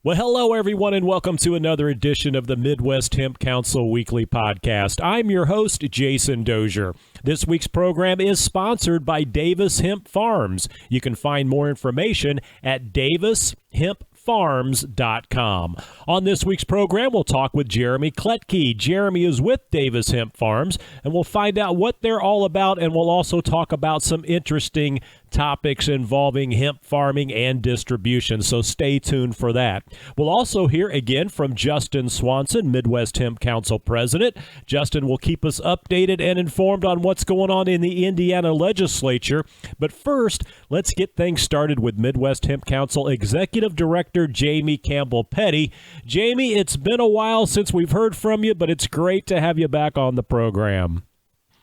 Well, hello, everyone, and welcome to another edition of the Midwest Hemp Council Weekly Podcast. I'm your host, Jason Dozier. This week's program is sponsored by Davis Hemp Farms. You can find more information at davishempfarms.com. On this week's program, we'll talk with Jeremy Klitki. Jeremy is with Davis Hemp Farms, and we'll find out what they're all about, and we'll also talk about some interesting topics involving hemp farming and distribution, so stay tuned for that. We'll also hear again from Justin Swanson, Midwest Hemp Council President. Justin will keep us updated and informed on what's going on in the Indiana legislature. But first, let's get things started with Midwest Hemp Council Executive Director Jamie Campbell-Petty. Jamie, it's been a while since we've heard from you, but it's great to have you back on the program.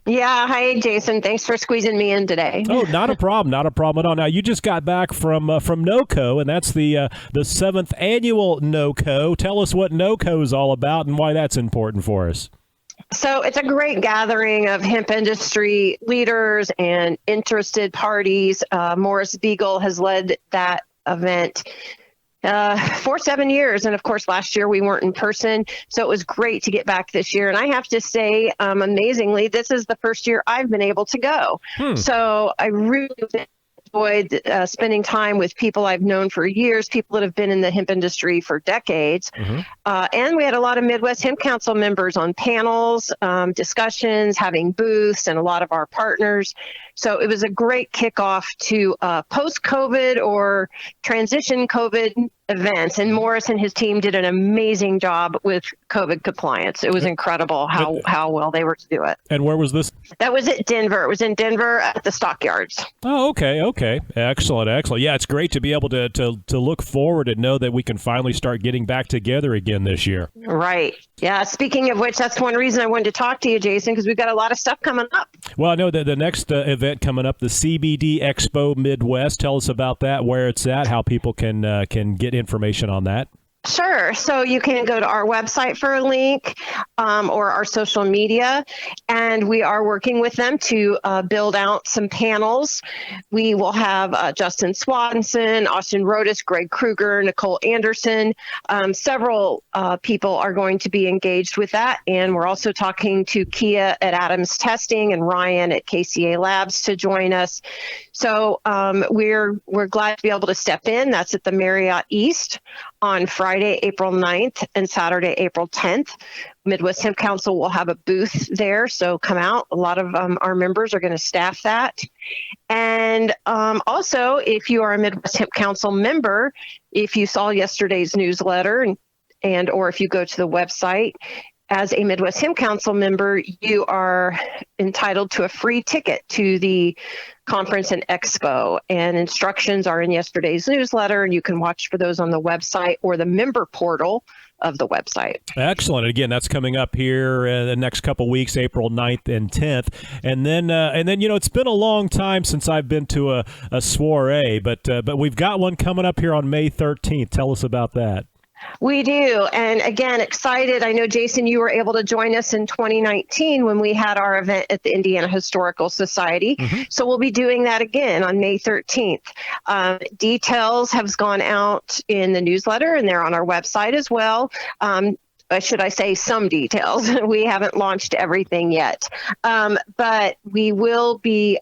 Yeah. Hi, Jason. Thanks for squeezing me in today. Oh, not a problem. Not a problem at all. Now, you just got back from NOCO, and that's the 7th annual NOCO. Tell us what NOCO is all about and why that's important for us. So it's a great gathering of hemp industry leaders and interested parties. Morris Beagle has led that event for 7 years. And of course, last year we weren't in person. So it was great to get back this year. And I have to say, amazingly, this is the first year I've been able to go. So I really enjoyed spending time with people I've known for years, people that have been in the hemp industry for decades. And we had a lot of Midwest Hemp Council members on panels, discussions, having booths, and a lot of our partners. So it was a great kickoff to post-COVID or transition COVID events. And Morris and his team did an amazing job with COVID compliance. It was incredible how well they were to do it. And where was this? That was at Denver. It was in Denver at the Stockyards. Oh, okay. Excellent. Yeah, it's great to be able to look forward and know that we can finally start getting back together again this year. Right. Yeah. Speaking of which, that's one reason I wanted to talk to you, Jason, because we've got a lot of stuff coming up. Well, I know that the next event coming up, the Cbd Expo Midwest. Tell us about that, where it's at, how people can get information on that. Sure. So you can go to our website for a link or our social media, and we are working with them to build out some panels. We will have Justin Swanson, Austin Rodas, Greg Kruger, Nicole Anderson. Several people are going to be engaged with that, and we're also talking to Kia at Adams Testing and Ryan at KCA Labs to join us. So we're glad to be able to step in. That's at the Marriott East on Friday, April 9th and Saturday, April 10th. Midwest Hemp Council will have a booth there, so come out. A lot of our members are going to staff that. And also, if you are a Midwest Hemp Council member, if you saw yesterday's newsletter and or if you go to the website, as a Midwest Hemp Council member, you are entitled to a free ticket to the conference and expo, and instructions are in yesterday's newsletter, and you can watch for those on the website or the member portal of the website. Excellent. Again, that's coming up here in the next couple weeks, April 9th and 10th. And then, it's been a long time since I've been to a soiree, but we've got one coming up here on May 13th. Tell us about that. We do. And again, excited. I know, Jason, you were able to join us in 2019 when we had our event at the Indiana Historical Society. So we'll be doing that again on May 13th. Details have gone out in the newsletter, and they're on our website as well. Should I say some details? We haven't launched everything yet. But we will be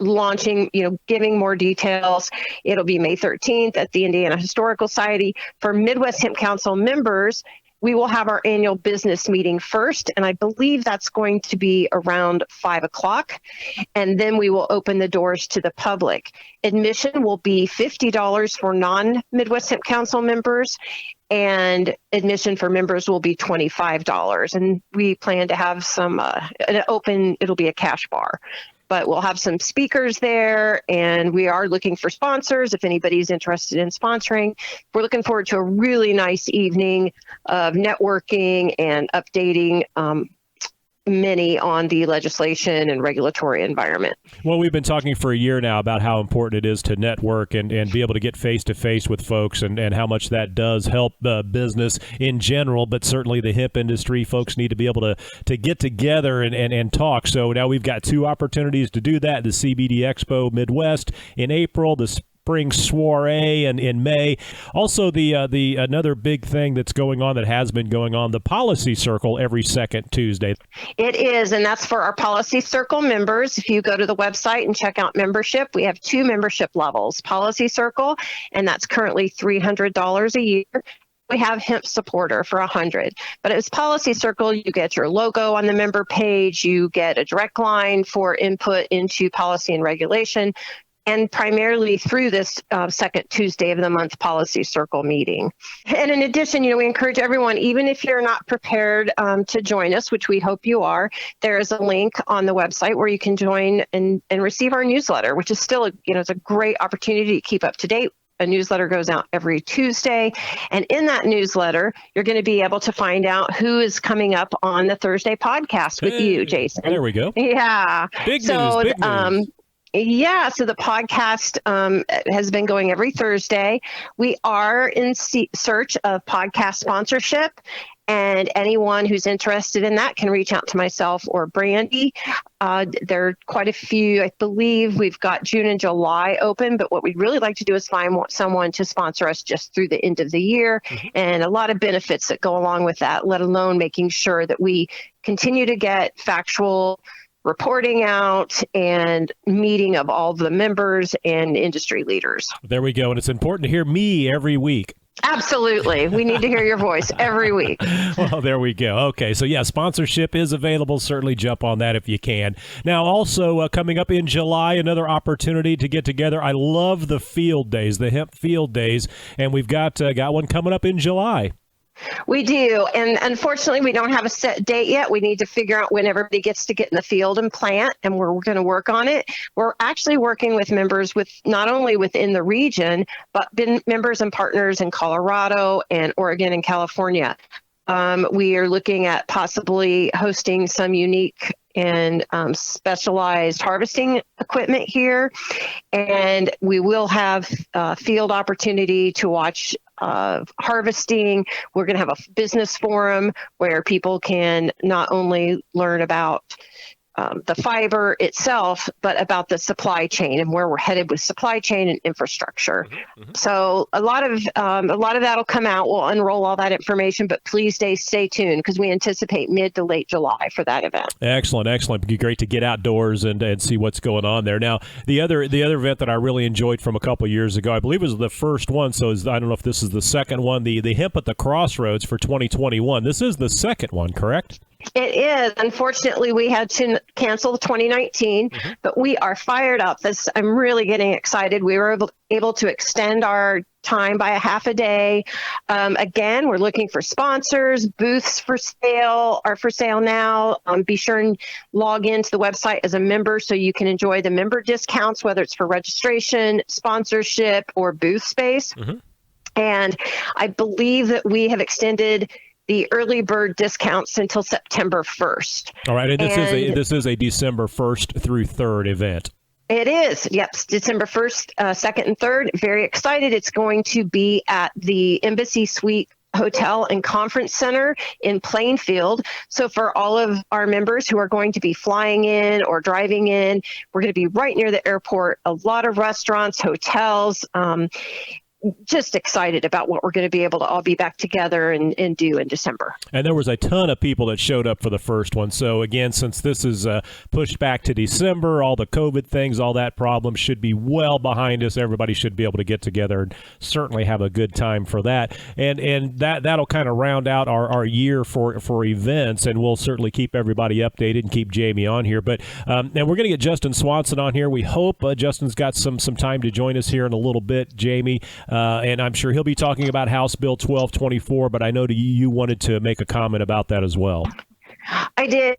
launching, giving more details. It'll be May 13th at the Indiana Historical Society. For Midwest Hemp Council members, we will have our annual business meeting first, and I believe that's going to be around 5 o'clock, and then we will open the doors to the public. Admission will be $50 for non-Midwest Hemp Council members, and admission for members will be $25. And we plan to have it'll be a cash bar. But we'll have some speakers there, and we are looking for sponsors if anybody's interested in sponsoring. We're looking forward to a really nice evening of networking and updating many on the legislation and regulatory environment. Well, we've been talking for a year now about how important it is to network and be able to get face-to-face with folks and how much that does help business in general, but certainly the hemp industry. Folks need to be able to get together and talk. So now we've got two opportunities to do that, the Cbd Expo Midwest in April, the spring soiree in May. Also, the another big thing that's going on that has been going on, the Policy Circle every second Tuesday. It is, and that's for our Policy Circle members. If you go to the website and check out membership, we have 2 membership levels, Policy Circle, and that's currently $300 a year. We have Hemp Supporter for $100, but as Policy Circle, you get your logo on the member page, you get a direct line for input into policy and regulation, and primarily through this second Tuesday of the month Policy Circle meeting. And in addition, we encourage everyone, even if you're not prepared to join us, which we hope you are, there is a link on the website where you can join and receive our newsletter, which is still, it's a great opportunity to keep up to date. A newsletter goes out every Tuesday. And in that newsletter, you're going to be able to find out who is coming up on the Thursday podcast with you, Jason. There we go. Yeah. Big news. Yeah, so the podcast has been going every Thursday. We are in search of podcast sponsorship, and anyone who's interested in that can reach out to myself or Brandy. There are quite a few. I believe we've got June and July open, but what we'd really like to do is find someone to sponsor us just through the end of the year, and a lot of benefits that go along with that, let alone making sure that we continue to get factual reporting out and meeting of all the members and industry leaders. There we go. And it's important to hear me every week. Absolutely. We need to hear your voice every week. Well, there we go. Okay. So, yeah, sponsorship is available. Certainly jump on that if you can. Now, also coming up in July, another opportunity to get together. I love the field days, the hemp field days, and we've got one coming up in July. We do. And unfortunately, we don't have a set date yet. We need to figure out when everybody gets to get in the field and plant, and we're going to work on it. We're actually working with members with not only within the region, but members and partners in Colorado and Oregon and California. We are looking at possibly hosting some unique and specialized harvesting equipment here. And we will have field opportunity to watch harvesting. We're going to have a business forum where people can not only learn about the fiber itself, but about the supply chain and where we're headed with supply chain and infrastructure. So a lot of that'll come out. We'll unroll all that information, but please stay tuned because we anticipate mid to late July for that event. Excellent. It'd be great to get outdoors and see what's going on there. Now, the other event that I really enjoyed from a couple years ago, I believe it was the first one. So I don't know if this is the second one, the Hemp at the Crossroads for 2021. This is the second one, correct? It is. Unfortunately, we had to cancel 2019, but we are fired up. I'm really getting excited. We were able to extend our time by a half a day. Again, we're looking for sponsors. Booths for sale are for sale now. Be sure and log into the website as a member so you can enjoy the member discounts, whether it's for registration, sponsorship, or booth space. And I believe that we have extended the early bird discounts until September 1st. All right, and this is a December 1st through 3rd event. It is. Yep, December 1st, 2nd, and 3rd. Very excited. It's going to be at the Embassy Suite Hotel and Conference Center in Plainfield. So for all of our members who are going to be flying in or driving in, we're going to be right near the airport. A lot of restaurants, hotels, just excited about what we're going to be able to all be back together and do in December. And there was a ton of people that showed up for the first one. So again, since this is pushed back to December, all the COVID things, all that problem should be well behind us. Everybody should be able to get together and certainly have a good time for that. And that'll kind of round out our year for events, and we'll certainly keep everybody updated and keep Jamie on here. But and we're going to get Justin Swanson on here. We hope Justin's got some time to join us here in a little bit, Jamie. And I'm sure he'll be talking about House Bill 1224, but I know you wanted to make a comment about that as well. I did.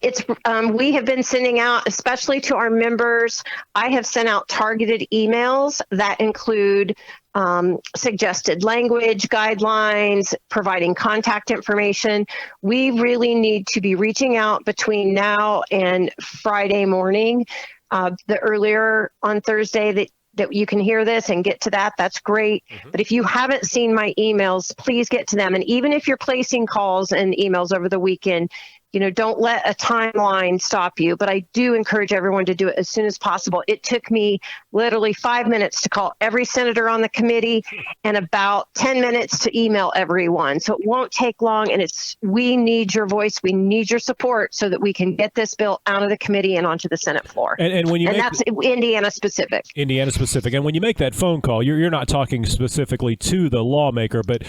We have been sending out, especially to our members, I have sent out targeted emails that include suggested language, guidelines, providing contact information. We really need to be reaching out between now and Friday morning. The earlier on Thursday that you can hear this and get to that, that's great. But if you haven't seen my emails, please get to them. And even if you're placing calls and emails over the weekend, don't let a timeline stop you, but I do encourage everyone to do it as soon as possible. It took me literally 5 minutes to call every senator on the committee and about 10 minutes to email everyone. So it won't take long, and we need your voice. We need your support so that we can get this bill out of the committee and onto the Senate floor. And when you that's Indiana specific. And when you make that phone call, you're not talking specifically to the lawmaker, but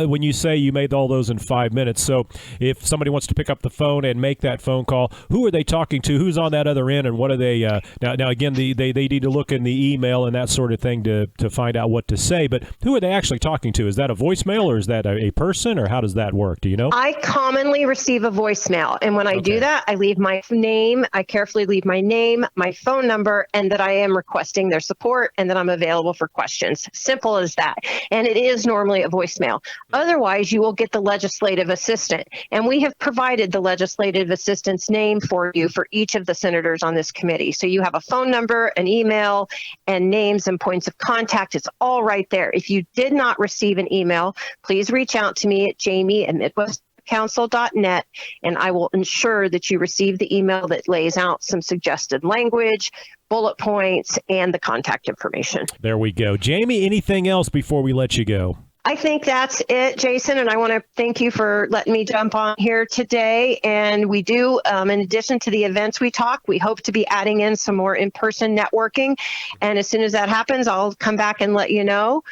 when you say you made all those in 5 minutes, so if somebody wants to pick up the phone and make that phone call, who are they talking to? Who's on that other end, and what are they? Now again, they need to look in the email and that sort of thing to find out what to say. But who are they actually talking to? Is that a voicemail, or is that a person, or how does that work? Do you know? I commonly receive a voicemail, and when I do that, I leave my name. I carefully leave my name, my phone number, and that I am requesting their support and that I'm available for questions. Simple as that. And it is normally a voicemail. Otherwise, you will get the legislative assistant, and we have provided the legislative assistant's name for you for each of the senators on this committee. So you have a phone number, an email, and names and points of contact. It's all right there. If you did not receive an email, please reach out to me at jamie@midwestcouncil.net, and I will ensure that you receive the email that lays out some suggested language, bullet points, and the contact information. There we go. Jamie, anything else before we let you go? I think that's it, Jason, and I want to thank you for letting me jump on here today. And we do, in addition to the events we hope to be adding in some more in-person networking. And as soon as that happens, I'll come back and let you know.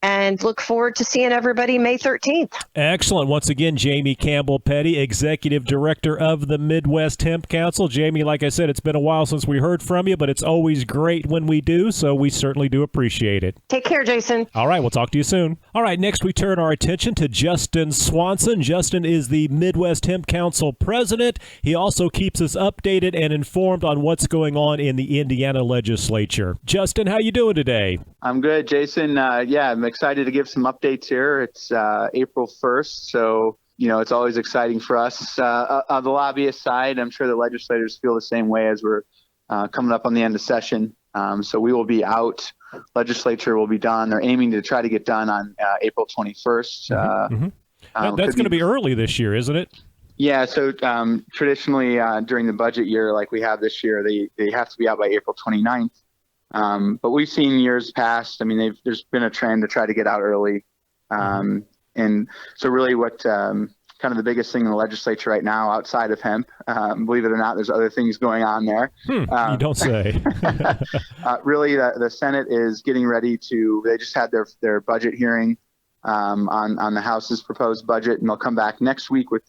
And look forward to seeing everybody May 13th. Excellent. Once again, Jamie Campbell-Petty, Executive Director of the Midwest Hemp Council. Jamie, like I said, it's been a while since we heard from you, but it's always great when we do, so we certainly do appreciate it. Take care, Jason. All right, we'll talk to you soon. All right, next we turn our attention to Justin Swanson. Justin is the Midwest Hemp Council President. He also keeps us updated and informed on what's going on in the Indiana legislature. Justin, how you doing today? I'm good, Jason. I'm excited to give some updates here. It's April 1st, so it's always exciting for us. On the lobbyist side, I'm sure the legislators feel the same way as we're coming up on the end of session. So we will be out. Legislature will be done. They're aiming to try to get done on April 21st. That's going to be early this year, isn't it? Yeah, so traditionally during the budget year like we have this year, they have to be out by April 29th. But we've seen years past, there's been a trend to try to get out early. And so really what kind of the biggest thing in the legislature right now outside of hemp, believe it or not, there's other things going on there. You don't say. Really, the Senate is getting ready they just had their budget hearing on the House's proposed budget, and they'll come back next week with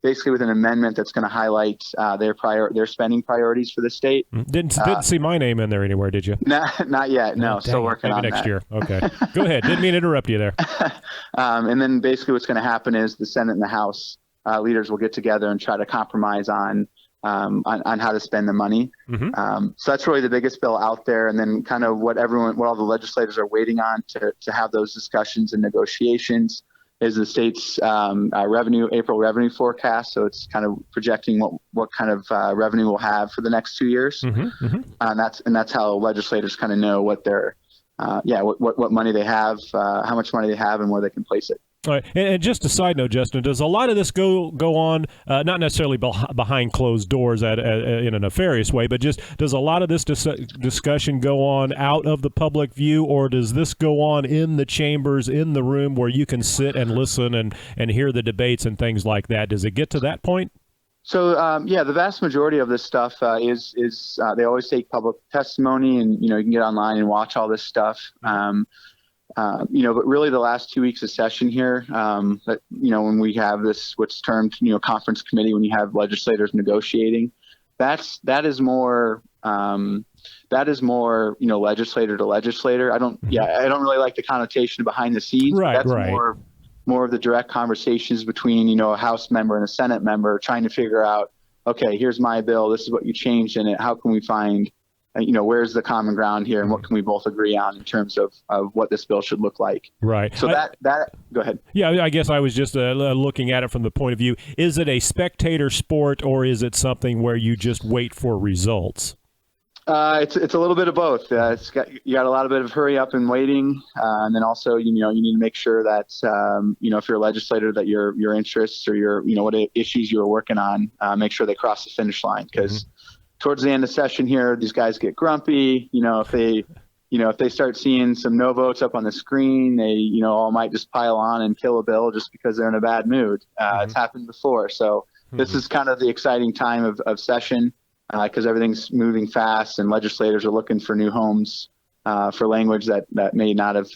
basically with an amendment that's going to highlight their spending priorities for the state. Didn't see my name in there anywhere, did you? Not yet. No, still working on that. Maybe next year. Okay. Go ahead. Didn't mean to interrupt you there. And then basically what's going to happen is the Senate and the House leaders will get together and try to compromise on how to spend the money. So that's really the biggest bill out there. And then kind of what all the legislators are waiting on to have those discussions and negotiations is the state's April revenue forecast. So it's kind of projecting what kind of revenue we'll have for the next 2 years. And that's how legislators kind of know what their what money they have, how much money they have, and where they can place it. All right. And just a side note, Justin, does a lot of this go on, not necessarily behind closed doors in a nefarious way, but just does a lot of this discussion go on out of the public view, or does this go on in the chambers, in the room where you can sit and listen and hear the debates and things like that? Does it get to that point? So, the vast majority of this stuff is they always take public testimony, and, you can get online and watch all this stuff. But really the last 2 weeks of session here, when we have this, what's termed, conference committee, when you have legislators negotiating, that is more, legislator to legislator. I don't really like the connotation behind the scenes. Right. That's more of the direct conversations between, a House member and a Senate member trying to figure out, okay, here's my bill. This is what you changed in it. How can we find, where's the common ground here, and what can we both agree on in terms of what this bill should look like? Right. So go ahead. Yeah, I guess I was just looking at it from the point of view, is it a spectator sport, or is it something where you just wait for results? It's a little bit of both. You got a lot of bit of hurry up and waiting, and then also you need to make sure that if you're a legislator, that your interests or what issues you are working on, make sure they cross the finish line, because towards the end of session here, these guys get grumpy. If they start seeing some no votes up on the screen, they all might just pile on and kill a bill just because they're in a bad mood. It's happened before, so this is kind of the exciting time of session. Because everything's moving fast and legislators are looking for new homes for language that may not have,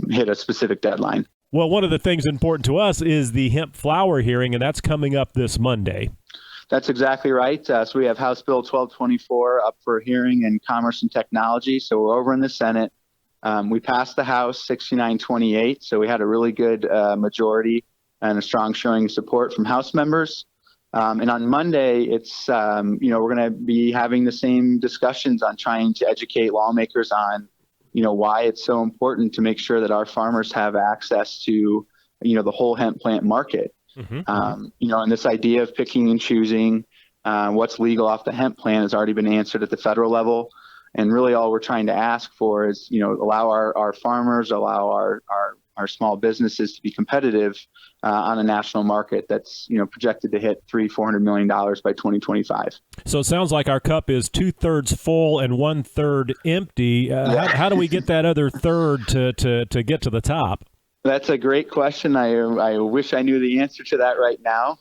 hit a specific deadline. Well, one of the things important to us is the hemp flower hearing, and that's coming up this Monday. That's exactly right. So we have House Bill 1224 up for hearing in Commerce and Technology. So we're over in the Senate. We passed the House 69-28. So we had a really good majority and a strong showing of support from House members. And on Monday, it's, we're going to be having the same discussions on trying to educate lawmakers on, why it's so important to make sure that our farmers have access to, the whole hemp plant market. And this idea of picking and choosing what's legal off the hemp plant has already been answered at the federal level. And really all we're trying to ask for is, allow our farmers, allow our small businesses to be competitive on a national market that's projected to hit $300-400 million by 2025. So it sounds like our cup is 2/3 full and 1/3 empty. How do we get that other third to get to the top? That's a great question. I wish I knew the answer to that right now.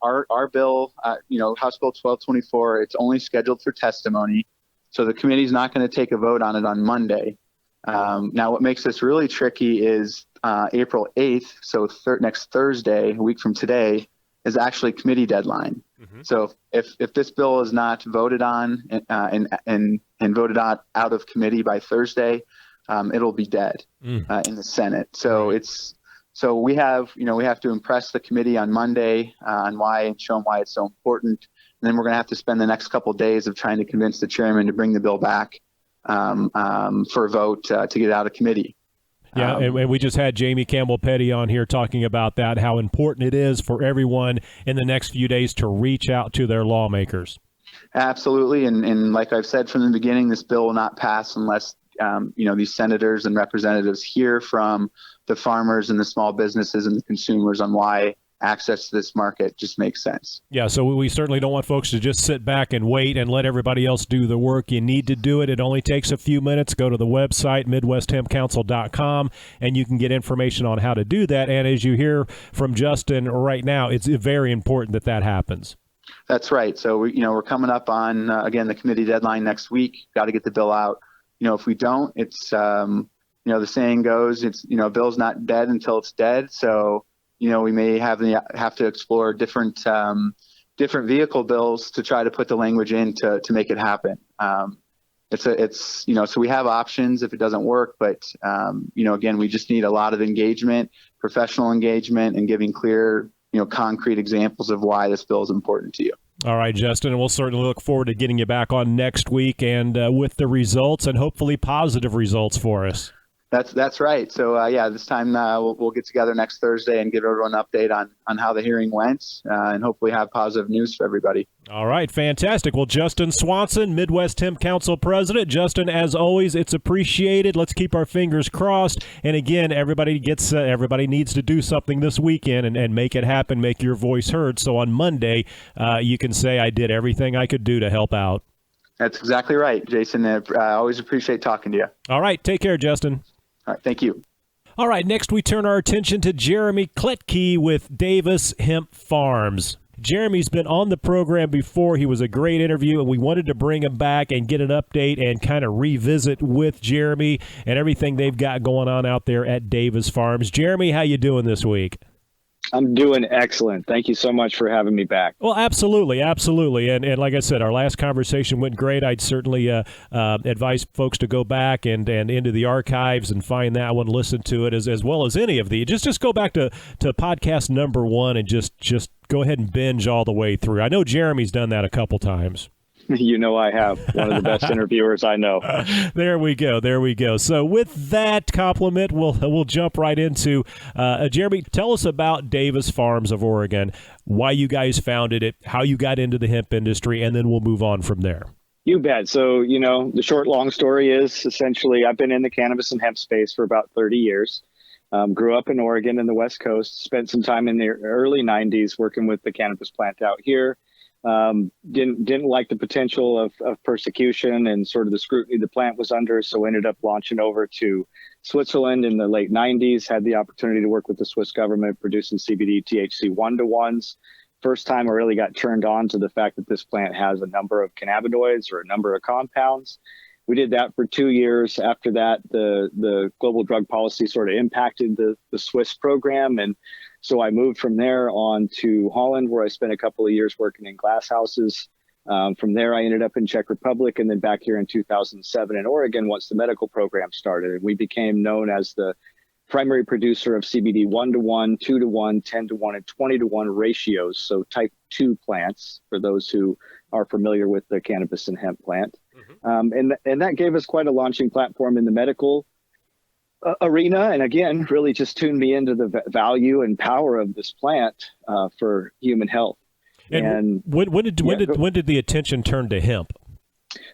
Our bill, House Bill 1224, it's only scheduled for testimony, so the committee's not going to take a vote on it on Monday. Now, what makes this really tricky is April 8th, so next Thursday, a week from today, is actually committee deadline. So if this bill is not voted on and voted out of committee by Thursday, it'll be dead in the Senate. So we have to impress the committee on Monday on why and show them why it's so important. And then we're going to have to spend the next couple of days of trying to convince the chairman to bring the bill back for a vote to get out of committee. Yeah, and we just had Jamie Campbell-Petty on here talking about that, how important it is for everyone in the next few days to reach out to their lawmakers. Absolutely, and like I've said from the beginning, this bill will not pass unless these senators and representatives hear from the farmers and the small businesses and the consumers on why access to this market just makes sense. Yeah, so we certainly don't want folks to just sit back and wait and let everybody else do the work. You need to do it. It only takes a few minutes. Go to the website, MidwestHempCouncil.com, and you can get information on how to do that. And as you hear from Justin right now, it's very important that happens. That's right. So we're coming up on, again, the committee deadline next week. Got to get the bill out. If we don't, it's, the saying goes, it's, bill's not dead until it's dead. So, we may have to explore different vehicle bills to try to put the language in to make it happen. So we have options if it doesn't work, but, again, we just need a lot of engagement, professional engagement, and giving clear, concrete examples of why this bill is important to you. All right, Justin, and we'll certainly look forward to getting you back on next week and with the results and hopefully positive results for us. That's right. So, this time we'll get together next Thursday and give everyone an update on how the hearing went and hopefully have positive news for everybody. All right, fantastic. Well, Justin Swanson, Midwest Hemp Council President. Justin, as always, it's appreciated. Let's keep our fingers crossed. And again, everybody needs to do something this weekend and make it happen, make your voice heard. So on Monday, you can say, I did everything I could do to help out. That's exactly right, Jason. I always appreciate talking to you. All right, take care, Justin. All right, thank you. All right, next we turn our attention to Jeremy Klitki with Davis Hemp Farms. Jeremy's been on the program before. He was a great interview, and we wanted to bring him back and get an update and kind of revisit with Jeremy and everything they've got going on out there at Davis Farms. Jeremy, how you doing this week? I'm doing excellent. Thank you so much for having me back. Well, absolutely. And like I said, our last conversation went great. I'd certainly advise folks to go back and into the archives and find that one, listen to it as well as any of the. Just go back to podcast number 1 and just go ahead and binge all the way through. I know Jeremy's done that a couple times. You know, I have one of the best interviewers I know. There we go. So with that compliment, we'll jump right into Jeremy. Tell us about Davis Farms of Oregon, why you guys founded it, how you got into the hemp industry, and then we'll move on from there. You bet. So, the short, long story is essentially I've been in the cannabis and hemp space for about 30 years. Grew up in Oregon in the West Coast, spent some time in the early 90s working with the cannabis plant out here. Didn't like the potential of persecution and sort of the scrutiny the plant was under, so ended up launching over to Switzerland in the late 90s. Had the opportunity to work with the Swiss government producing CBD THC 1-to-1s. First time I really got turned on to the fact that this plant has a number of cannabinoids or a number of compounds. We did that for 2 years. After that, the global drug policy sort of impacted the Swiss program. And so I moved from there on to Holland, where I spent a couple of years working in glass houses. From there, I ended up in Czech Republic and then back here in 2007 in Oregon once the medical program started. And we became known as the primary producer of CBD 1-to-1, 2-to-1, 10-to-1, and 20-to-1 ratios. So type 2 plants, for those who are familiar with the cannabis and hemp plant. And that gave us quite a launching platform in the medical arena. And again, really just tuned me into the value and power of this plant for human health. And when did the attention turn to hemp?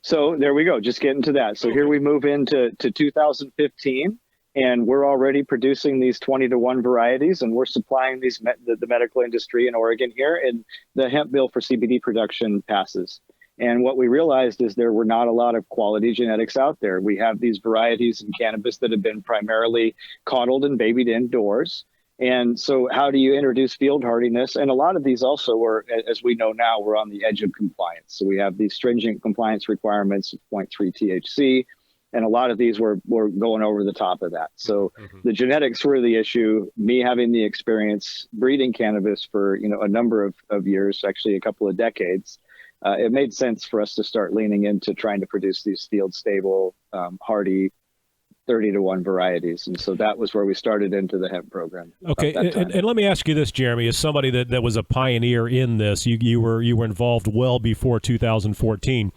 So there we go. Just getting to that. So here we move into 2015. And we're already producing these 20-to-1 varieties, and we're supplying these the medical industry in Oregon here, and the hemp bill for CBD production passes. And what we realized is there were not a lot of quality genetics out there. We have these varieties in cannabis that have been primarily coddled and babied indoors. And so how do you introduce field hardiness? And a lot of these also were, as we know now, we're on the edge of compliance. So we have these stringent compliance requirements of 0.3 THC. And a lot of these were going over the top of that. So the genetics were the issue. Me having the experience breeding cannabis for a number of years, actually a couple of decades, it made sense for us to start leaning into trying to produce these field stable, hardy 30-to-1 varieties. And so that was where we started into the hemp program. Okay, and let me ask you this, Jeremy, as somebody that was a pioneer in this, you were involved well before 2014.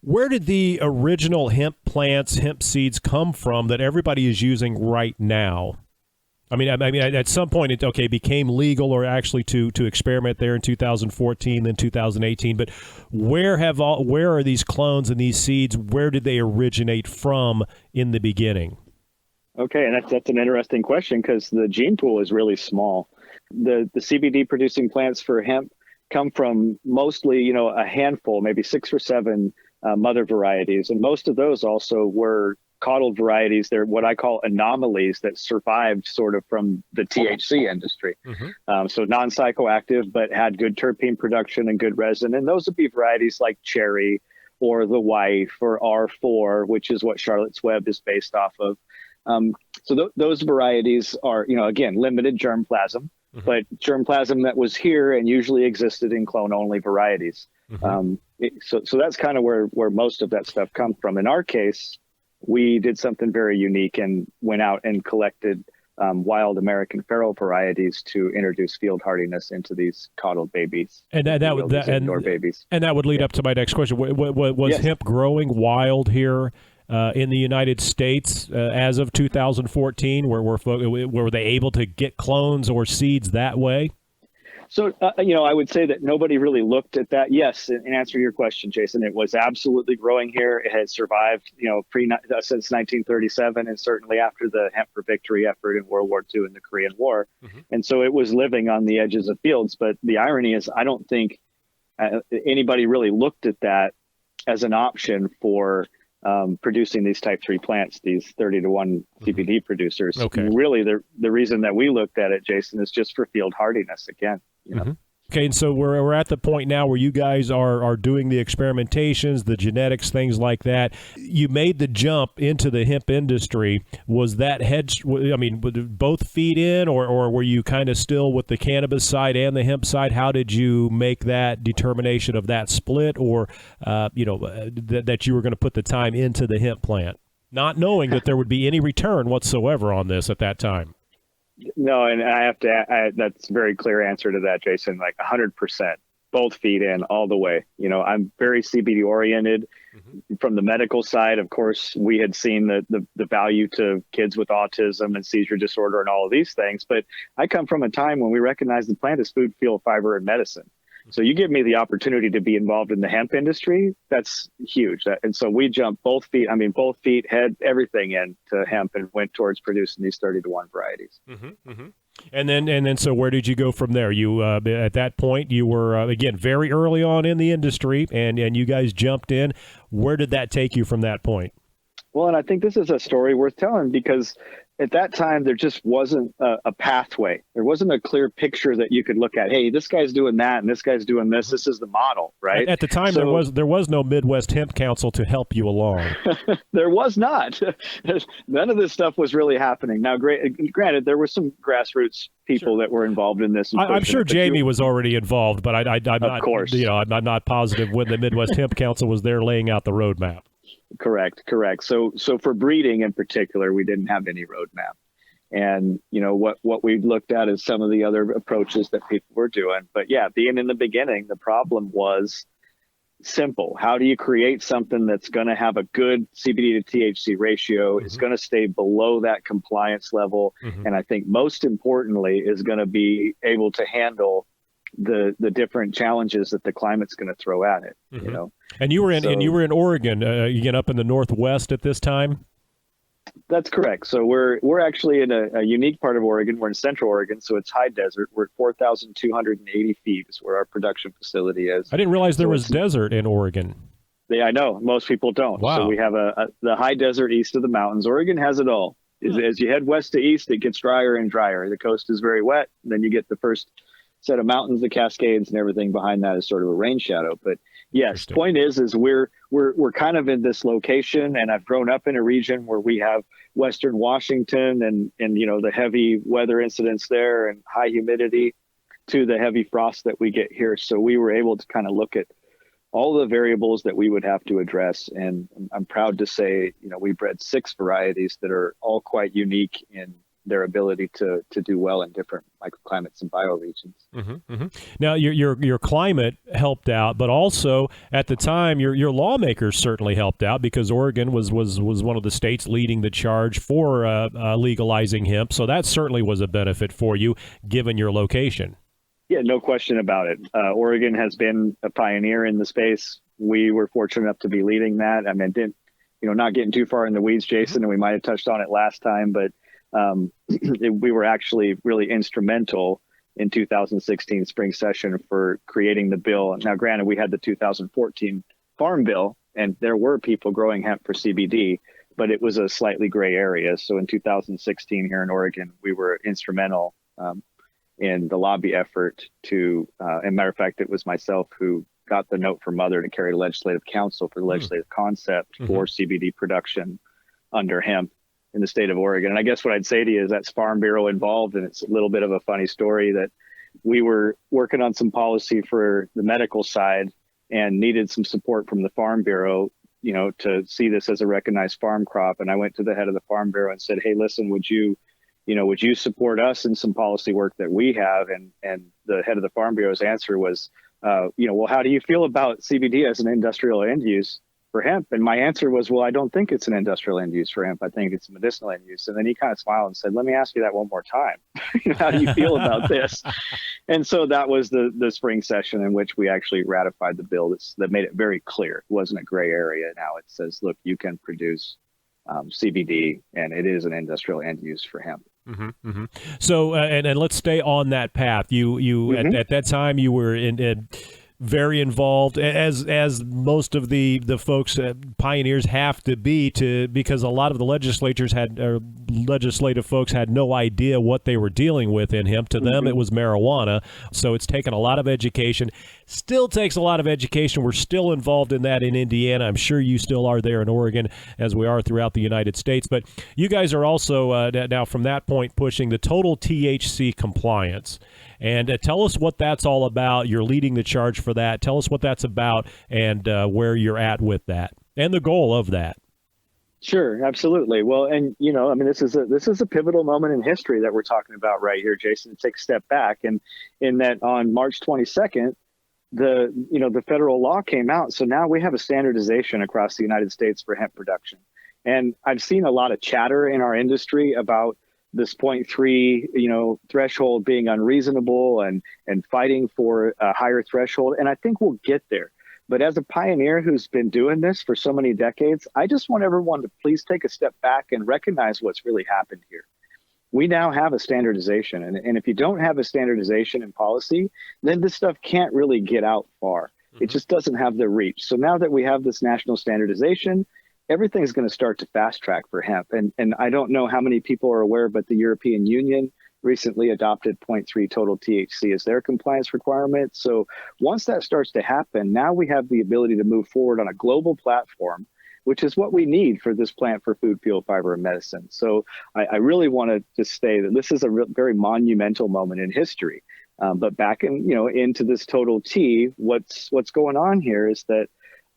Where did the original hemp plants, hemp seeds come from that everybody is using right now? I mean, at some point it became legal or actually to experiment there in 2014, then 2018. But where are these clones and these seeds? Where did they originate from in the beginning? Okay, and that's an interesting question because the gene pool is really small. The CBD producing plants for hemp come from mostly a handful, maybe 6 or 7. Mother varieties. And most of those also were coddled varieties. They're what I call anomalies that survived sort of from the THC industry. So non-psychoactive, but had good terpene production and good resin. And those would be varieties like Cherry or The Wife or R4, which is what Charlotte's Web is based off of. So those varieties are, again, limited germplasm, but germplasm that was here and usually existed in clone-only varieties. So that's kind of where most of that stuff comes from. In our case, we did something very unique and went out and collected wild American feral varieties to introduce field hardiness into these coddled babies. And indoor babies. And that would lead up to my next question. Was hemp growing wild here in the United States as of 2014? Were they able to get clones or seeds that way? So, I would say that nobody really looked at that. Yes, in answer to your question, Jason, it was absolutely growing here. It had survived, since 1937, and certainly after the Hemp for Victory effort in World War II and the Korean War. And so it was living on the edges of fields. But the irony is, I don't think anybody really looked at that as an option for producing these type 3 plants, these 30-to-1 CBD producers. Okay. Really, the reason that we looked at it, Jason, is just for field hardiness again. Okay, and so we're at the point now where you guys are doing the experimentations, the genetics, things like that. You made the jump into the hemp industry. Was that both feet in, or were you kind of still with the cannabis side and the hemp side? How did you make that determination of that split, or that you were going to put the time into the hemp plant, not knowing that there would be any return whatsoever on this at that time? No, and I have to. That's a very clear answer to that, Jason. Like 100%. both feet in all the way. I'm very CBD oriented. From the medical side, of course, we had seen the value to kids with autism and seizure disorder and all of these things. But I come from a time when we recognized the plant as food, fuel, fiber, and medicine. So you give me the opportunity to be involved in the hemp industry, that's huge. And so we jumped both feet, head, everything into hemp and went towards producing these 30-to-1 varieties. And then, so where did you go from there? You at that point, you were again very early on in the industry, and you guys jumped in. Where did that take you from that point? Well, and I think this is a story worth telling because at that time there just wasn't a pathway. There wasn't a clear picture that you could look at. Hey, this guy's doing that, and this guy's doing this. This is the model, right? At the time, there was no Midwest Hemp Council to help you along. There was not. None of this stuff was really happening. Now, granted, there were some grassroots people that were involved in this. I'm sure Jamie was already involved, but I'm not. Of course, I'm not positive when the Midwest Hemp Council was there laying out the roadmap. Correct. So for breeding in particular, we didn't have any roadmap. And, what we looked at is some of the other approaches that people were doing. But yeah, being in the beginning, the problem was simple. How do you create something that's going to have a good CBD to THC ratio, is going to stay below that compliance level, and I think most importantly is going to be able to handle the different challenges that the climate's going to throw at it, And you were in Oregon, again up in the Northwest at this time. That's correct. So we're actually in a unique part of Oregon. We're in Central Oregon, so it's high desert. We're at 4,280 feet is where our production facility is. I didn't realize there was desert in Oregon. Yeah, I know. Most people don't. Wow. So we have the high desert east of the mountains. Oregon has it all. As you head west to east, it gets drier and drier. The coast is very wet. And then you get the first set of mountains, the Cascades, and everything behind that is sort of a rain shadow. But yes, point is we're kind of in this location, and I've grown up in a region where we have Western Washington and the heavy weather incidents there and high humidity to the heavy frost that we get here. So we were able to kind of look at all the variables that we would have to address. And I'm proud to say, we bred 6 varieties that are all quite unique in their ability to do well in different microclimates and bioregions. Now, your climate helped out, but also at the time, your lawmakers certainly helped out because Oregon was one of the states leading the charge for legalizing hemp. So that certainly was a benefit for you, given your location. Yeah, no question about it. Oregon has been a pioneer in the space. We were fortunate enough to be leading that. I mean, not getting too far in the weeds, Jason, and we might have touched on it last time, but we were actually really instrumental in 2016 spring session for creating the bill. Now, granted, we had the 2014 Farm Bill, and there were people growing hemp for CBD, but it was a slightly gray area. So in 2016 here in Oregon, we were instrumental in the lobby effort to, and matter of fact, it was myself who got the note from Mother to carry to legislative council for the legislative concept for CBD production under hemp in the state of Oregon. And I guess what I'd say to you is that's Farm Bureau involved. And it's a little bit of a funny story that we were working on some policy for the medical side and needed some support from the Farm Bureau, to see this as a recognized farm crop. And I went to the head of the Farm Bureau and said, hey, listen, would you support us in some policy work that we have? And the head of the Farm Bureau's answer was, well, how do you feel about CBD as an industrial end use for hemp? And my answer was, well, I don't think it's an industrial end use for hemp. I think it's a medicinal end use. And then he kind of smiled and said, let me ask you that one more time. How do you feel about this? And so that was the spring session in which we actually ratified the bill that made it very clear. It wasn't a gray area. Now it says, look, you can produce CBD, and it is an industrial end use for hemp. So, and let's stay on that path. You at that time, you were in very involved, as most of the folks, pioneers have to be, because a lot of the legislative folks had no idea what they were dealing with in hemp. To them, it was marijuana. So it's taken a lot of education. Still takes a lot of education. We're still involved in that in Indiana. I'm sure you still are there in Oregon, as we are throughout the United States. But you guys are also now from that point pushing the total THC compliance. And tell us what that's all about. You're leading the charge for that. Tell us what that's about and where you're at with that and the goal of that. Sure, absolutely. Well, and this is a pivotal moment in history that we're talking about right here, Jason. To take a step back, and in that on March 22nd, the federal law came out. So now we have a standardization across the United States for hemp production. And I've seen a lot of chatter in our industry about this 0.3, threshold being unreasonable and fighting for a higher threshold. And I think we'll get there. But as a pioneer who's been doing this for so many decades, I just want everyone to please take a step back and recognize what's really happened here. We now have a standardization. And if you don't have a standardization in policy, then this stuff can't really get out far. It just doesn't have the reach. So now that we have this national standardization, everything's going to start to fast track for hemp. And I don't know how many people are aware, but the European Union recently adopted 0.3 total THC as their compliance requirement. So once that starts to happen, now we have the ability to move forward on a global platform, which is what we need for this plant for food, fuel, fiber, and medicine. So I really want to just say that this is a very monumental moment in history. But back into this total T, what's going on here is that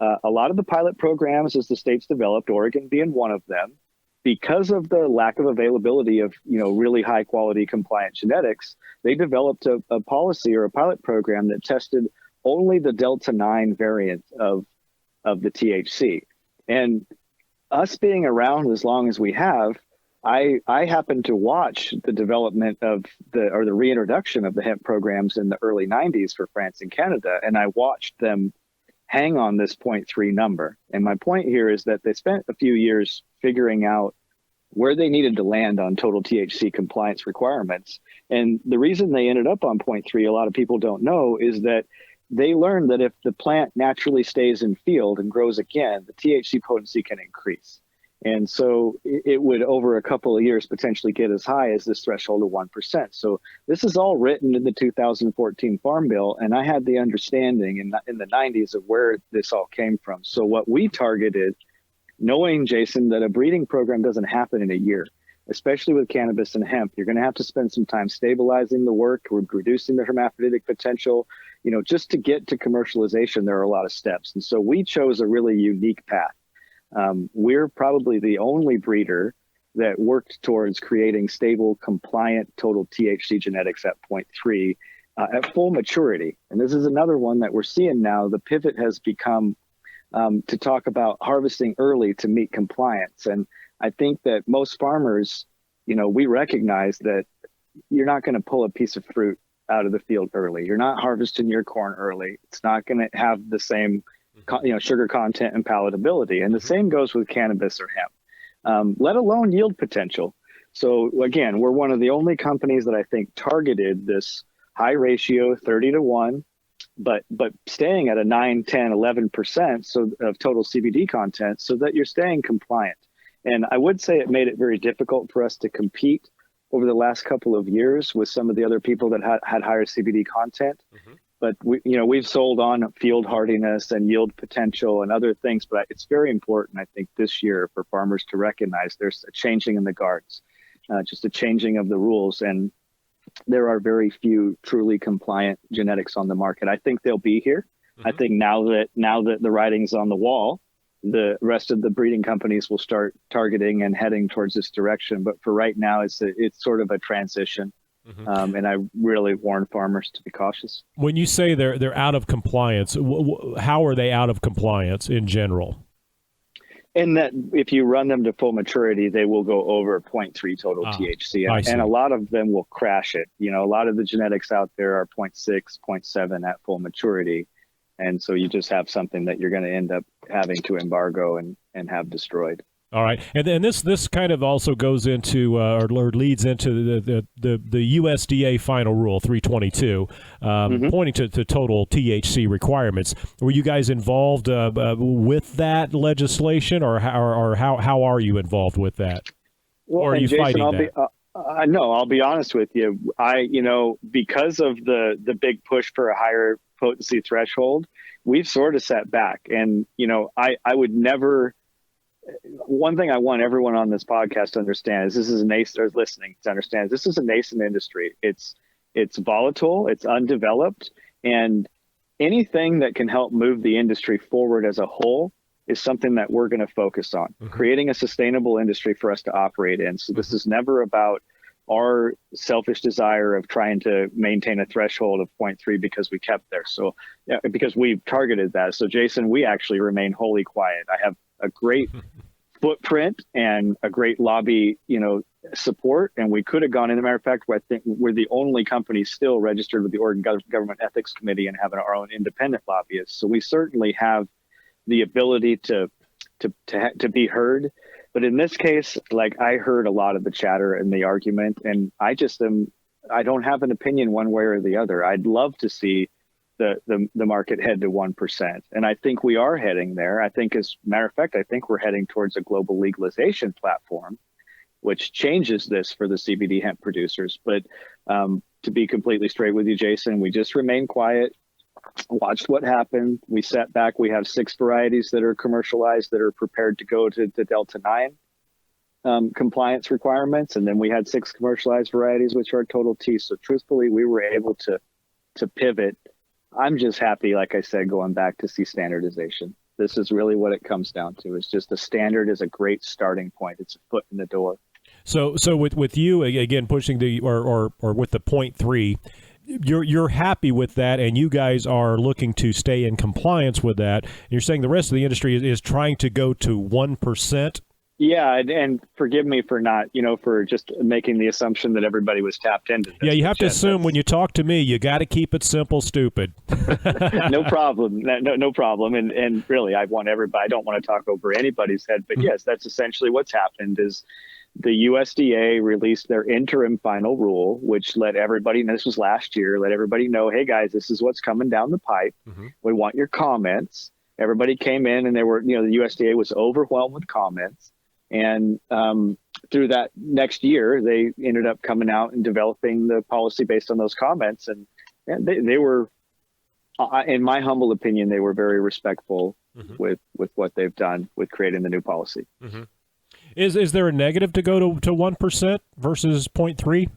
a lot of the pilot programs as the states developed, Oregon being one of them, because of the lack of availability of really high quality compliant genetics, they developed a policy or a pilot program that tested only the Delta 9 variant of the THC. And us being around as long as we have, I happened to watch the development of the reintroduction of the hemp programs in the early 90s for France and Canada, and I watched them hang on this 0.3 number. And my point here is that they spent a few years figuring out where they needed to land on total THC compliance requirements. And the reason they ended up on 0.3, a lot of people don't know, is that they learned that if the plant naturally stays in field and grows again, the THC potency can increase. And so it would, over a couple of years, potentially get as high as this threshold of 1%. So this is all written in the 2014 Farm Bill, and I had the understanding in the 90s of where this all came from. So what we targeted, knowing, Jason, that a breeding program doesn't happen in a year, especially with cannabis and hemp. You're going to have to spend some time stabilizing the work, reducing the hermaphroditic potential. Just to get to commercialization, there are a lot of steps. And so we chose a really unique path. We're probably the only breeder that worked towards creating stable, compliant total THC genetics at 0.3 at full maturity. And this is another one that we're seeing now. The pivot has become to talk about harvesting early to meet compliance. And I think that most farmers, we recognize that you're not going to pull a piece of fruit out of the field early. You're not harvesting your corn early. It's not going to have the same sugar content and palatability. And the same goes with cannabis or hemp, let alone yield potential. So again, we're one of the only companies that I think targeted this high ratio, 30-1, but staying at a 9, 10, 11% so of total CBD content so that you're staying compliant. And I would say it made it very difficult for us to compete over the last couple of years with some of the other people that had higher CBD content. But we've sold on field hardiness and yield potential and other things. But it's very important, I think, this year for farmers to recognize there's a changing in the guards, just a changing of the rules. And there are very few truly compliant genetics on the market. I think they'll be here. I think now that the writing's on the wall, the rest of the breeding companies will start targeting and heading towards this direction. But for right now, it's sort of a transition. And I really warn farmers to be cautious. When you say they're out of compliance, how are they out of compliance in general? And that if you run them to full maturity, they will go over 0.3 total THC. And a lot of them will crash it. A lot of the genetics out there are 0.6, 0.7 at full maturity. And so you just have something that you're going to end up having to embargo and have destroyed. All right, and then this kind of also goes into or leads into the USDA final rule 322, pointing to total THC requirements. Were you guys involved with that legislation, or how are you involved with that? Well, or are you Jason, fighting that? I'll be honest with you. Because of the big push for a higher potency threshold, we've sort of sat back, and I would never. One thing I want everyone on this podcast to understand is this is a nascent industry. It's volatile, it's undeveloped, and anything that can help move the industry forward as a whole is something that we're going to focus on, creating a sustainable industry for us to operate in. So this is never about our selfish desire of trying to maintain a threshold of 0.3 because we kept there. So because we targeted that. So Jason, we actually remain wholly quiet. I have a great footprint and a great lobby, support. And we could have gone in. As a matter of fact, I think we're the only company still registered with the Oregon Government Ethics Committee and having our own independent lobbyists. So we certainly have the ability to be heard. But in this case, like, I heard a lot of the chatter and the argument, and I don't have an opinion one way or the other. I'd love to see the market head to 1%. And I think we are heading there. I think, as a matter of fact, I think we're heading towards a global legalization platform, which changes this for the CBD hemp producers. But to be completely straight with you, Jason, we just remained quiet, watched what happened. We sat back. We have 6 varieties that are commercialized that are prepared to go to the Delta 9 compliance requirements. And then we had 6 commercialized varieties, which are Total T. So truthfully, we were able to pivot. I'm just happy, like I said, going back to see standardization. This is really what it comes down to. It's just the standard is a great starting point. It's a foot in the door. So with you, again, pushing the or with the 0.3, you're happy with that, and you guys are looking to stay in compliance with that. You're saying the rest of the industry is trying to go to 1%. Yeah, and forgive me for not, for just making the assumption that everybody was tapped into this. Yeah, you have to assume when you talk to me, you got to keep it simple, stupid. No problem. No problem. And really, I want everybody. I don't want to talk over anybody's head, but yes, that's essentially what's happened. Is the USDA released their interim final rule, which let everybody, and this was last year, let everybody know, hey guys, this is what's coming down the pipe. We want your comments. Everybody came in, and they were, the USDA was overwhelmed with comments. And through that next year, they ended up coming out and developing the policy based on those comments. And they were, in my humble opinion, they were very respectful with what they've done with creating the new policy. Is there a negative to go to 1% versus 0.3?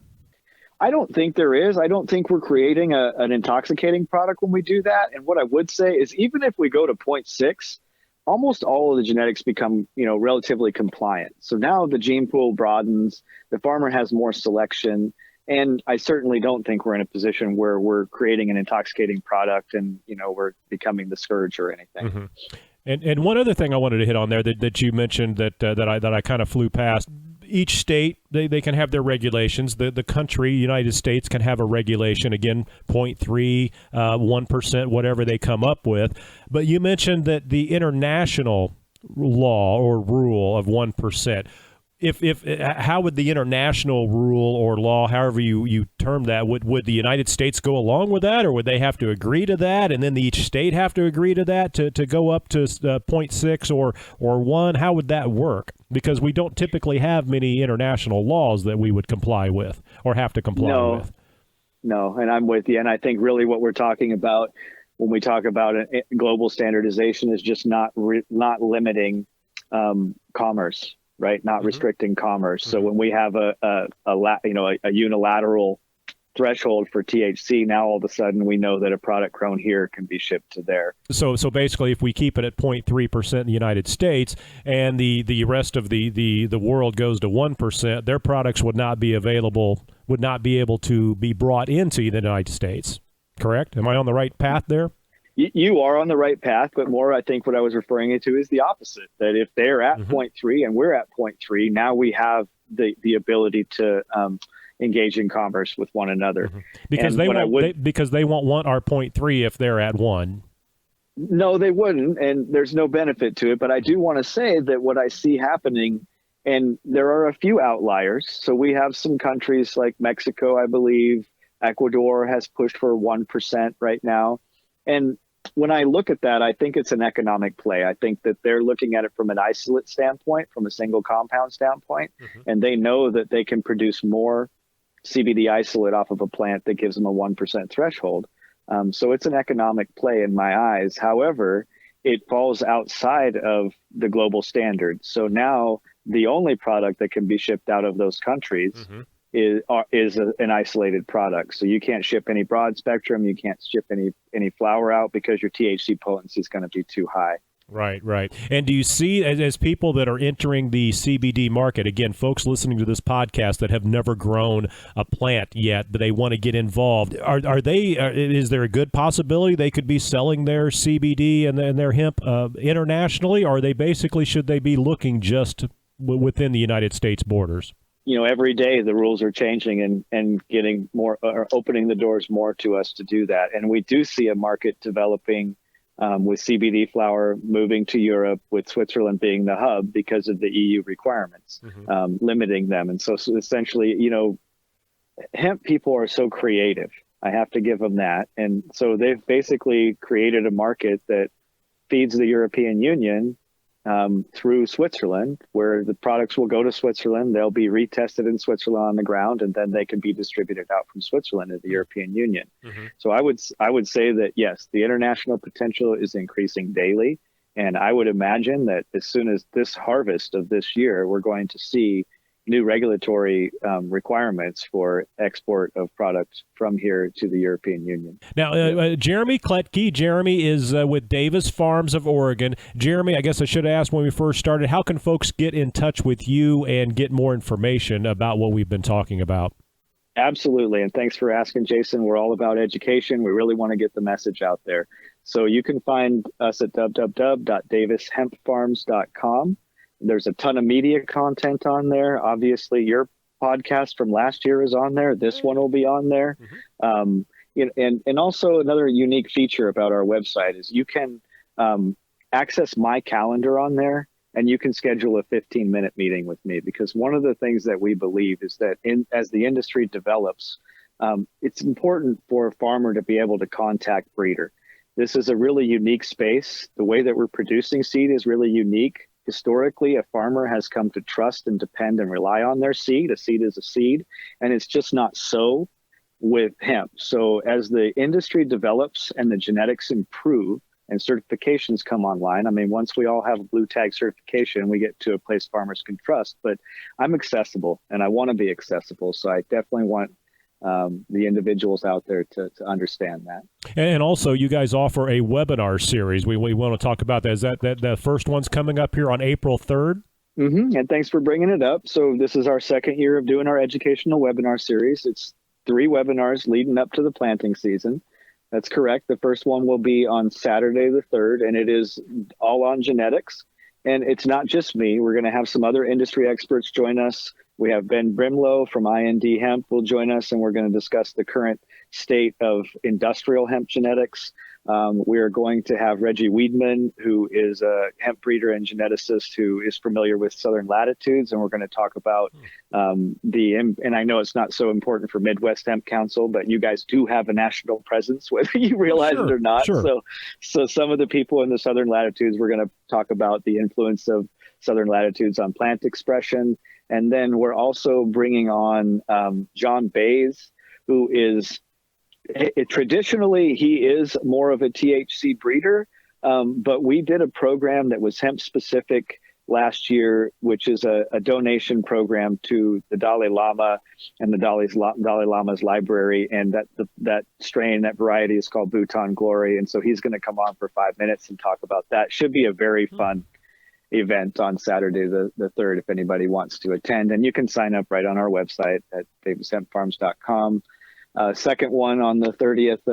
I don't think there is. I don't think we're creating an intoxicating product when we do that. And what I would say is, even if we go to 0.6, almost all of the genetics become, relatively compliant. So now the gene pool broadens, the farmer has more selection, and I certainly don't think we're in a position where we're creating an intoxicating product and, we're becoming the scourge or anything. And one other thing I wanted to hit on there that you mentioned that I kind of flew past. Each state, they can have their regulations. The country, United States, can have a regulation, again, 0.3, 1%, whatever they come up with. But you mentioned that the international law or rule of 1%. How would the international rule or law, however you term that, would the United States go along with that, or would they have to agree to that, and then each state have to agree to that to go up to 0.6 or 1? How would that work? Because we don't typically have many international laws that we would comply with or have to comply with. No, and I'm with you. And I think really what we're talking about when we talk about global standardization is just not limiting commerce. Right, not restricting commerce. So when we have a unilateral threshold for THC, now all of a sudden we know that a product grown here can be shipped to there. So basically, if we keep it at 0.3% in the United States, and the rest of the world goes to 1%, their products would not be able to be brought into the United States. Correct? Am I on the right path there? You are on the right path, but more, I think what I was referring to is the opposite, that if they're at 0.3 and we're at 0.3, now we have the ability to engage in commerce with one another. Because they won't want our 0.3 if they're at 1. No, they wouldn't, and there's no benefit to it. But I do want to say that what I see happening, and there are a few outliers. So we have some countries like Mexico, I believe, Ecuador has pushed for 1% right now. And when I look at that, I think it's an economic play. I think that they're looking at it from an isolate standpoint, from a single compound standpoint, and they know that they can produce more CBD isolate off of a plant that gives them a 1% threshold. So it's an economic play in my eyes. However, it falls outside of the global standard. So now the only product that can be shipped out of those countries is an isolated product. So you can't ship any broad spectrum. You can't ship any flower out because your THC potency is going to be too high. Right. And do you see, as people that are entering the CBD market, again, folks listening to this podcast that have never grown a plant yet, but they want to get involved, is there a good possibility they could be selling their CBD and their hemp internationally, or should they be looking just within the United States borders? Every day the rules are changing and getting more, or opening the doors more to us to do that. And we do see a market developing with CBD flower moving to Europe, with Switzerland being the hub because of the EU requirements, limiting them. And so essentially, hemp people are so creative. I have to give them that. And so they've basically created a market that feeds the European Union through Switzerland, where the products will go to Switzerland. They'll be retested in Switzerland on the ground, and then they can be distributed out from Switzerland to the European Union. So I would say that, yes, the international potential is increasing daily. And I would imagine that as soon as this harvest of this year, we're going to see new regulatory requirements for export of products from here to the European Union. Now, Jeremy Klitki. Jeremy is with Davis Farms of Oregon. Jeremy, I guess I should have asked when we first started, how can folks get in touch with you and get more information about what we've been talking about? Absolutely. And thanks for asking, Jason. We're all about education. We really want to get the message out there. So you can find us at www.davishempfarms.com. There's a ton of media content on there. Obviously, your podcast from last year is on there. This one will be on there. And also another unique feature about our website is you can access my calendar on there, and you can schedule a 15-minute meeting with me, because one of the things that we believe is that as the industry develops, it's important for a farmer to be able to contact breeder. This is a really unique space. The way that we're producing seed is really unique. Historically, a farmer has come to trust and depend and rely on their seed. A seed is a seed, and it's just not so with hemp. So as the industry develops and the genetics improve and certifications come online, I mean, once we all have a blue tag certification, we get to a place farmers can trust. But I'm accessible, and I want to be accessible. So I definitely want the individuals out there to understand that. And also, you guys offer a webinar series. We want to talk about that. Is that the first one's coming up here on April 3rd? And thanks for bringing it up. So this is our second year of doing our educational webinar series. It's 3 webinars leading up to the planting season. That's correct. The first one will be on Saturday the 3rd, and it is all on genetics. And it's not just me. We're going to have some other industry experts join us. We have Ben Brimlow from IND Hemp will join us, and we're going to discuss the current state of industrial hemp genetics. We are going to have Reggie Weidman, who is a hemp breeder and geneticist who is familiar with Southern latitudes, and we're going to talk about and I know it's not so important for Midwest Hemp Council, but you guys do have a national presence, whether you realize it or not. So some of the people in the Southern latitudes, we're going to talk about the influence of Southern latitudes on plant expression. And then we're also bringing on John Bays, who is traditionally, he is more of a THC breeder, but we did a program that was hemp specific last year, which is a donation program to the Dalai Lama and the Dalai Lama's library. And that strain, that variety is called Bhutan Glory. And so he's going to come on for 5 minutes and talk about that. Should be a very fun event on Saturday the 3rd if anybody wants to attend, and you can sign up right on our website at davishempfarms.com. Second one on the 30th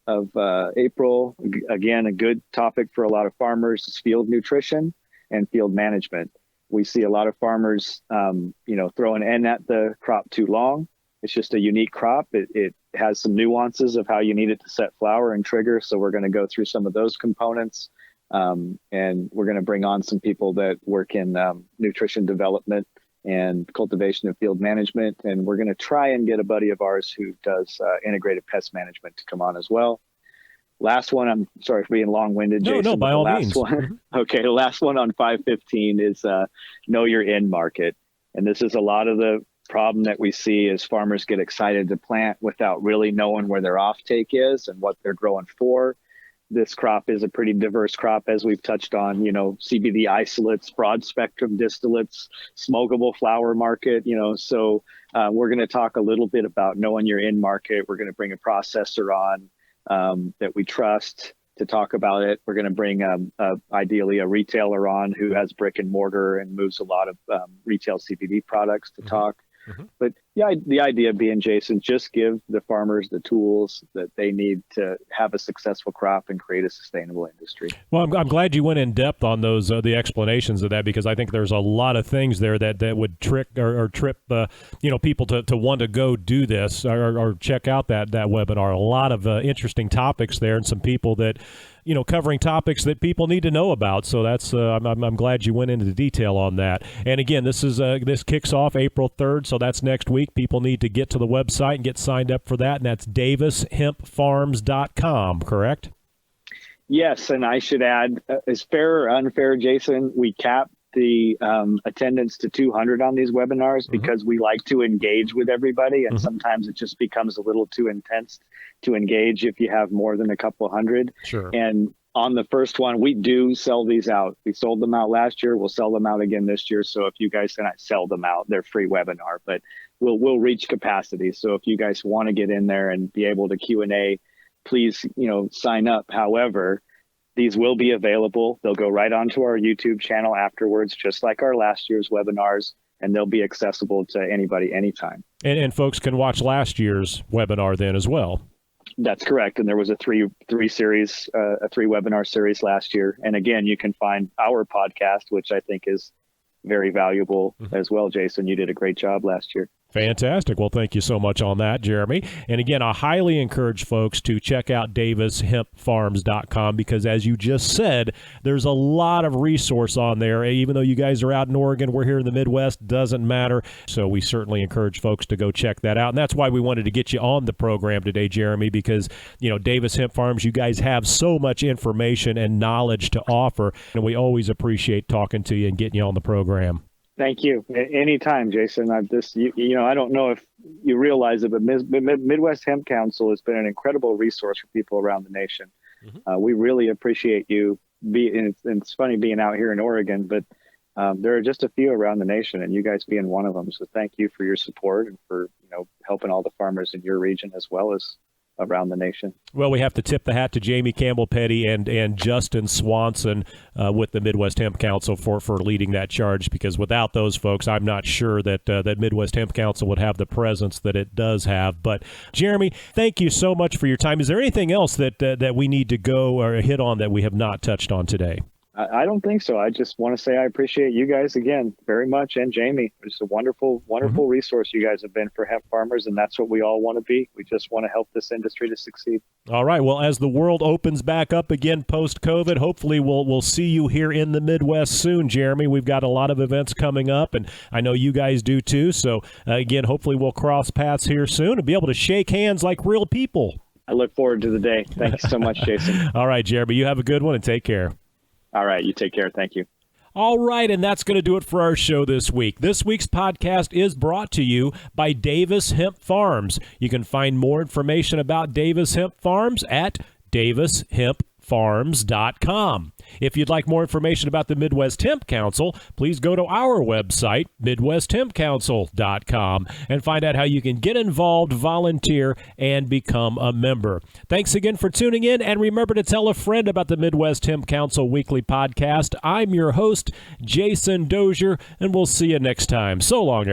of April, again, a good topic for a lot of farmers is field nutrition and field management. We see a lot of farmers throwing in at the crop too long. It's just a unique crop. It has some nuances of how you need it to set flower and trigger, so we're going to go through some of those components. And we're going to bring on some people that work in nutrition development and cultivation of field management. And we're going to try and get a buddy of ours who does integrated pest management to come on as well. Last one, I'm sorry for being long-winded, Jason. No, by all means. Okay, the last one on 515 is know your end market. And this is a lot of the problem that we see as farmers get excited to plant without really knowing where their offtake is and what they're growing for. This crop is a pretty diverse crop, as we've touched on, CBD isolates, broad spectrum distillates, smokable flower market, so we're going to talk a little bit about knowing your end market. We're going to bring a processor on that we trust to talk about it. We're going to bring ideally a retailer on who has brick and mortar and moves a lot of retail CBD products to talk. But yeah, the idea being, Jason, just give the farmers the tools that they need to have a successful crop and create a sustainable industry. Well, I'm glad you went in depth on those the explanations of that, because I think there's a lot of things there that would trick or trip people to want to go do this or check out that webinar. A lot of interesting topics there, and some people that covering topics that people need to know about. So that's I'm glad you went into the detail on that. And again, this kicks off April 3rd, so that's next week. People need to get to the website and get signed up for that, and that's davishempfarms.com, correct? Yes, and I should add, is fair or unfair, Jason, we capped the attendance to 200 on these webinars because we like to engage with everybody, and sometimes it just becomes a little too intense to engage if you have more than a couple hundred. Sure. And on the first one, we do sell these out. We sold them out last year. We'll sell them out again this year. So if you guys cannot sell them out, they're free webinar, but we'll reach capacity. So if you guys want to get in there and be able to Q&A, please, sign up. However, these will be available. They'll go right onto our YouTube channel afterwards, just like our last year's webinars, and they'll be accessible to anybody anytime. And folks can watch last year's webinar then as well. That's correct. And there was a three webinar series last year. And again, you can find our podcast, which I think is very valuable as well. Jason, you did a great job last year. Fantastic. Well, thank you so much on that, Jeremy. And again, I highly encourage folks to check out davishempfarms.com, because as you just said, there's a lot of resource on there. Even though you guys are out in Oregon, we're here in the Midwest, doesn't matter. So we certainly encourage folks to go check that out. And that's why we wanted to get you on the program today, Jeremy, because, Davis Hemp Farms, you guys have so much information and knowledge to offer. And we always appreciate talking to you and getting you on the program. Thank you. Anytime, Jason. I don't know if you realize it, but Midwest Hemp Council has been an incredible resource for people around the nation. We really appreciate you. It's funny being out here in Oregon, but there are just a few around the nation, and you guys being one of them. So thank you for your support and for helping all the farmers in your region as well as around the nation. Well, we have to tip the hat to Jamie Campbell Petty and Justin Swanson with the Midwest Hemp Council for leading that charge, because without those folks, I'm not sure that Midwest Hemp Council would have the presence that it does have. But Jeremy, thank you so much for your time. Is there anything else that we need to go or hit on that we have not touched on today? I don't think so. I just want to say I appreciate you guys again very much, and Jamie. It's a wonderful, wonderful resource you guys have been for hemp farmers, and that's what we all want to be. We just want to help this industry to succeed. All right. Well, as the world opens back up again post-COVID, hopefully we'll see you here in the Midwest soon, Jeremy. We've got a lot of events coming up, and I know you guys do too. So again, hopefully we'll cross paths here soon and be able to shake hands like real people. I look forward to the day. Thank you so much, Jason. All right, Jeremy, you have a good one and take care. All right. You take care. Thank you. All right, and that's going to do it for our show this week. This week's podcast is brought to you by Davis Hemp Farms. You can find more information about Davis Hemp Farms at davishempfarms.com. If you'd like more information about the Midwest Hemp Council, please go to our website, midwesthempcouncil.com, and find out how you can get involved, volunteer, and become a member. Thanks again for tuning in, and remember to tell a friend about the Midwest Hemp Council Weekly Podcast. I'm your host, Jason Dozier, and we'll see you next time. So long, everyone.